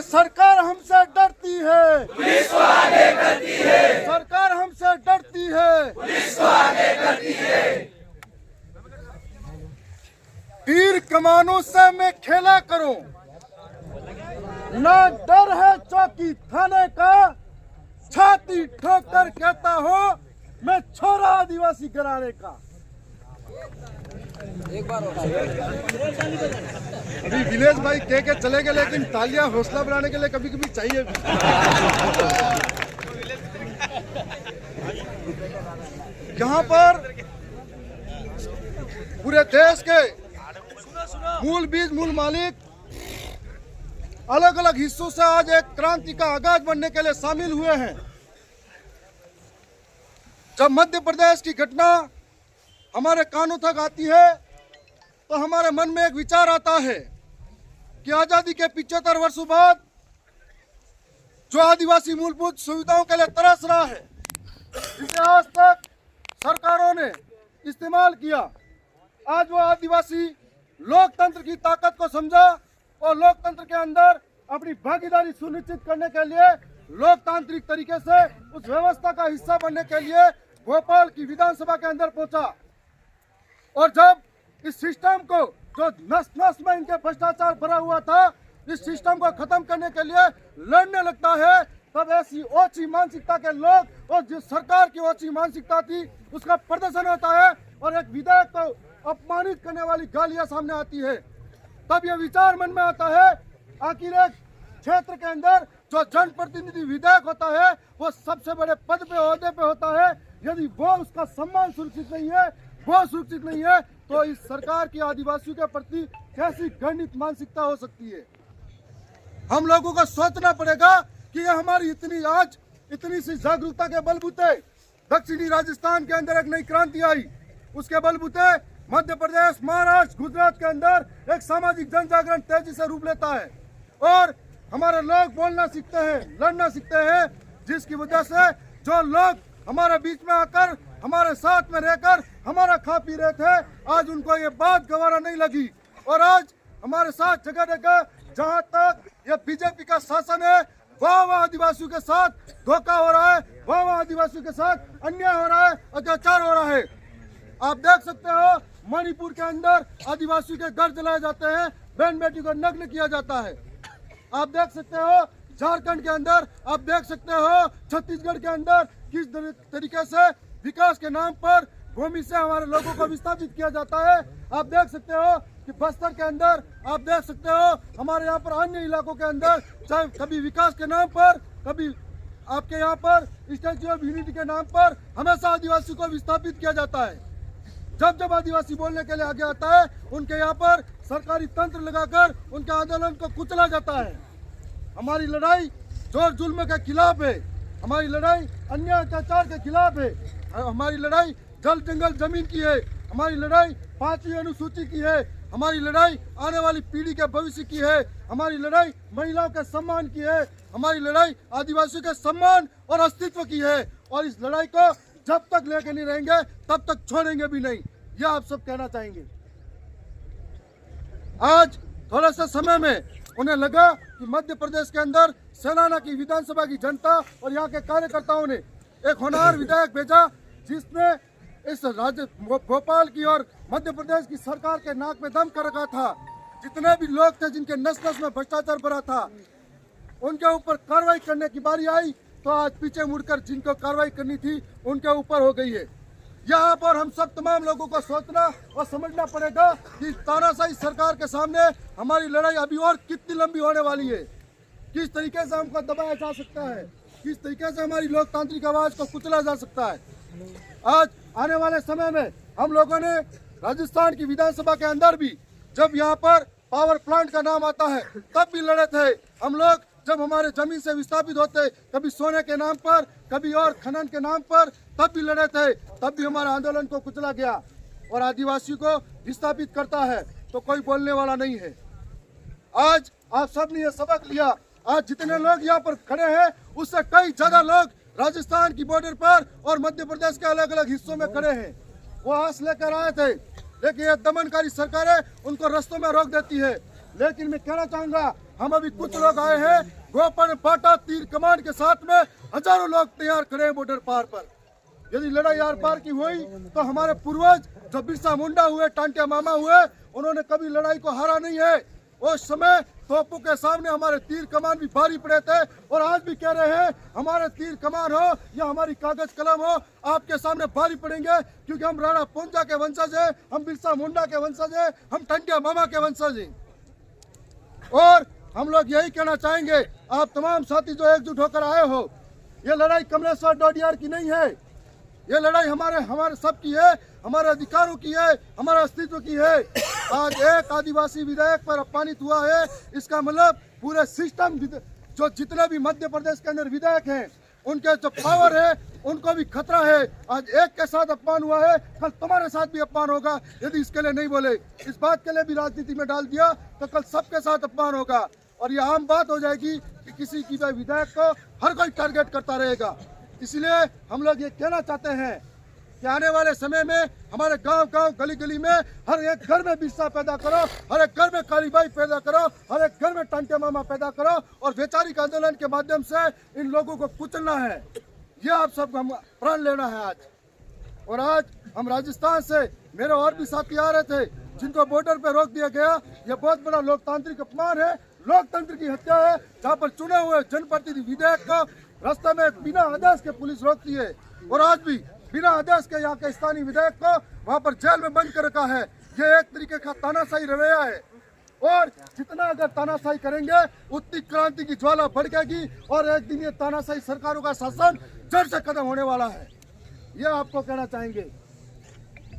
सरकार हमसे डरती है, पुलिस को आगे करती है। सरकार हमसे डरती है, पुलिस को आगे करती है। तीर कमानों से मैं खेला करूं, ना डर है चौकी थाने का, छाती ठोक कर कहता हो मैं छोरा आदिवासी घराने का। अभी विलेज भाई कह के चले गए, लेकिन तालियां हौसला बढ़ाने के लिए कभी कभी चाहिए भी। यहाँ पर पूरे देश के मूल बीज मूल मालिक अलग अलग हिस्सों से आज एक क्रांति का आगाज बनने के लिए शामिल हुए हैं। जब मध्य प्रदेश की घटना हमारे कानों तक आती है तो हमारे मन में एक विचार आता है कि आजादी के 75 वर्षों बाद जो आदिवासी मूलभूत सुविधाओं के लिए तरस रहा है, जिसे आज तक सरकारों ने इस्तेमाल किया, आज वो आदिवासी लोकतंत्र की ताकत को समझा और लोकतंत्र के अंदर अपनी भागीदारी सुनिश्चित करने के लिए लोकतांत्रिक तरीके से उस व्यवस्था का हिस्सा बनने के लिए भोपाल की विधानसभा के अंदर पहुंचा। और जब इस सिस्टम को जो नस नस में इनके भ्रष्टाचार भरा हुआ था, इस सिस्टम को खत्म करने के लिए लड़ने लगता है, तब ऐसी ओछी मानसिकता के लोग और जिस सरकार की ओछी मानसिकता थी उसका प्रदर्शन होता है और एक विधायक को अपमानित करने वाली गालियां सामने आती है। तब यह विचार मन में आता है, आखिर एक क्षेत्र के अंदर जो जनप्रतिनिधि विधायक होता है वो सबसे बड़े पद पे ओहदे पे होता है, यदि वो उसका सम्मान सुरक्षित नहीं है, वो सुरक्षित नहीं है, तो इस सरकार की आदिवासियों के प्रति कैसी घृणित मानसिकता हो सकती है। हम लोगों को सोचना पड़ेगा कि यह हमारी इतनी सी जागरूकता के बलबूते दक्षिणी राजस्थान के अंदर एक नई क्रांति आई, उसके बलबूते मध्य प्रदेश, महाराष्ट्र, गुजरात के अंदर एक सामाजिक जन जागरण तेजी से रूप लेता है और हमारे लोग बोलना सीखते हैं, लड़ना सीखते हैं, जिसकी वजह से जो लोग हमारे बीच में आकर हमारे साथ में रहकर हमारा खा पी रहे थे, आज उनको ये बात गवारा नहीं लगी और आज हमारे साथ जगह जगह जहाँ तक ये बीजेपी का शासन है, वहाँ आदिवासियों के साथ धोखा हो रहा है, वहाँ आदिवासियों के साथ अन्याय हो रहा है, अत्याचार हो रहा है। आप देख सकते हो मणिपुर के अंदर आदिवासियों के घर जलाए जाते हैं, बहन बेटी को नग्न किया जाता है। आप देख सकते हो झारखंड के अंदर, आप देख सकते हो छत्तीसगढ़ के अंदर किस तरीके से विकास के नाम पर भूमि से हमारे लोगों को विस्थापित किया जाता है। आप देख सकते हो कि बस्तर के अंदर, आप देख सकते हो हमारे यहाँ पर अन्य इलाकों के अंदर, चाहे कभी विकास के नाम पर, कभी आपके यहाँ पर स्टैच्यू ऑफ यूनिटी के नाम पर हमेशा आदिवासी को विस्थापित किया जाता है। जब जब आदिवासी बोलने के लिए आगे आता है, उनके यहाँ पर सरकारी तंत्र लगाकर उनके आंदोलन को कुचला जाता है। हमारी लड़ाई जोर जुल्म के खिलाफ है, हमारी लड़ाई अन्य अत्याचार के खिलाफ है, हमारी लड़ाई जल जंगल जमीन की है, हमारी लड़ाई 5वीं अनुसूची की है, हमारी लड़ाई आने वाली पीढ़ी के भविष्य की है, हमारी लड़ाई महिलाओं के सम्मान की है, हमारी लड़ाई आदिवासियों के सम्मान और अस्तित्व की है। और इस लड़ाई को जब तक लेके नहीं रहेंगे तब तक छोड़ेंगे भी नहीं, यह आप सब कहना चाहेंगे। आज थोड़ा सा समय में उन्हें लगा कि मध्य प्रदेश के अंदर सेनाना की विधानसभा की जनता और यहाँ के कार्यकर्ताओं ने एक होनहार विधायक भेजा, जिसने इस राज्य भोपाल की और मध्य प्रदेश की सरकार के नाक में दम कर रखा था। जितने भी लोग थे जिनके नस नस में भ्रष्टाचार भरा था, उनके ऊपर कार्रवाई करने की बारी आई तो आज पीछे मुड़कर जिनको कार्रवाई करनी थी उनके ऊपर हो गई है। यहाँ पर हम सब तमाम लोगों को सोचना और समझना पड़ेगा कि तानाशाही सरकार के सामने हमारी लड़ाई अभी और कितनी लंबी होने वाली है, किस तरीके से हमको दबाया जा सकता है, किस तरीके से हमारी लोकतांत्रिक आवाज को कुचला जा सकता है। आज आने वाले समय में हम लोगों ने राजस्थान की विधानसभा के अंदर भी जब यहाँ पर पावर प्लांट का नाम आता है तब भी लड़े थे हम लोग। जब हमारे जमीन से विस्थापित होते, कभी सोने के नाम पर, कभी और खनन के नाम पर, तब भी लड़े थे, तब भी हमारे आंदोलन को कुचला गया। और आदिवासियों को विस्थापित करता है तो कोई बोलने वाला नहीं है। आज आप सब ने यह सबक लिया। आज जितने लोग यहाँ पर खड़े हैं उससे कई ज्यादा लोग राजस्थान की बॉर्डर पर और मध्य प्रदेश के अलग अलग हिस्सों में खड़े हैं। वो आस लेकर आए थे, लेकिन ये दमनकारी सरकारें उनको रास्तों में रोक देती है। लेकिन मैं कहना चाहूंगा, हम अभी कुछ लोग आए हैं गोपन बाटा तीर कमान के साथ में, हजारों लोग तैयार खड़े हैं बॉर्डर पार पर। यदि लड़ाई आर पार की हुई तो हमारे पूर्वज जो बिरसा मुंडा हुए, टांटिया मामा हुए, उन्होंने कभी लड़ाई को हारा नहीं है। उस समय तोपों के सामने हमारे तीर कमान भी भारी पड़े थे, और आज भी कह रहे हैं हमारे तीर कमान हो या हमारी कागज कलम हो, आपके सामने भारी पड़ेंगे, क्योंकि हम राणा पोंजा के वंशज हैं, हम बिरसा मुंडा के वंशज हैं, हम टांटिया मामा के वंशज हैं। और हम लोग यही कहना चाहेंगे, आप तमाम साथी जो एकजुट होकर आए हो, ये लड़ाई कमलेश्वर डोडियार की नहीं है, ये लड़ाई हमारे सब की है, हमारे अधिकारों की है, हमारे अस्तित्व की है। आज एक आदिवासी विधायक पर अपमानित हुआ है, इसका मतलब पूरे सिस्टम, जो जितने भी मध्य प्रदेश के अंदर विधायक हैं, उनके जो पावर है उनको भी खतरा है। आज एक के साथ अपमान हुआ है, कल तुम्हारे साथ भी अपमान होगा यदि इसके लिए नहीं बोले, इस बात के लिए भी राजनीति में डाल दिया तो कल सबके साथ अपमान होगा, और ये आम बात हो जाएगी कि किसी की भी विधायक को हर कोई टारगेट करता रहेगा। इसलिए हम लोग ये कहना चाहते हैं कि आने वाले समय में हमारे गांव-गांव, गली-गली में हर एक घर में बिरसा पैदा करो, हर एक घर में कालीबाई पैदा करो, हर एक घर में टांटिया मामा पैदा करो, और वैचारिक आंदोलन के माध्यम से इन लोगों को कुचलना है। ये आप सबको हम प्रण लेना है आज। और आज हम राजस्थान से, मेरे और भी साथी आ रहे थे जिनको बॉर्डर पे रोक दिया गया। ये बहुत बड़ा लोकतांत्रिक अपमान है, लोकतंत्र की हत्या है, जहाँ पर चुने हुए जनप्रतिनिधि विधायक को रास्ते में बिना आदेश के पुलिस रोकती है, और आज भी बिना आदेश के यहाँ के स्थानीय विधायक को वहाँ पर जेल में बंद कर रखा है। ये एक तरीके का तानाशाही रवैया है, और जितना अगर तानाशाही करेंगे उतनी क्रांति की ज्वाला भड़केगी, और एक दिन ये तानाशाही सरकारों का शासन जड़ से खत्म होने वाला है। ये आपको कहना चाहेंगे।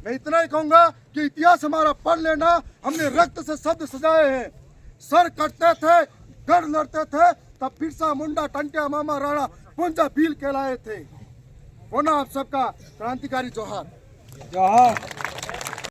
मैं इतना ही कहूंगा कि इतिहास हमारा पढ़ लेना, हमने रक्त से शब्द सजाए हैं, सर कटते थे, गढ़ लड़ते थे, तब बिरसा मुंडा, टांटिया मामा, राणा पोंजा भील कहलाए थे। होना आप सबका क्रांतिकारी जोहार। जोहार।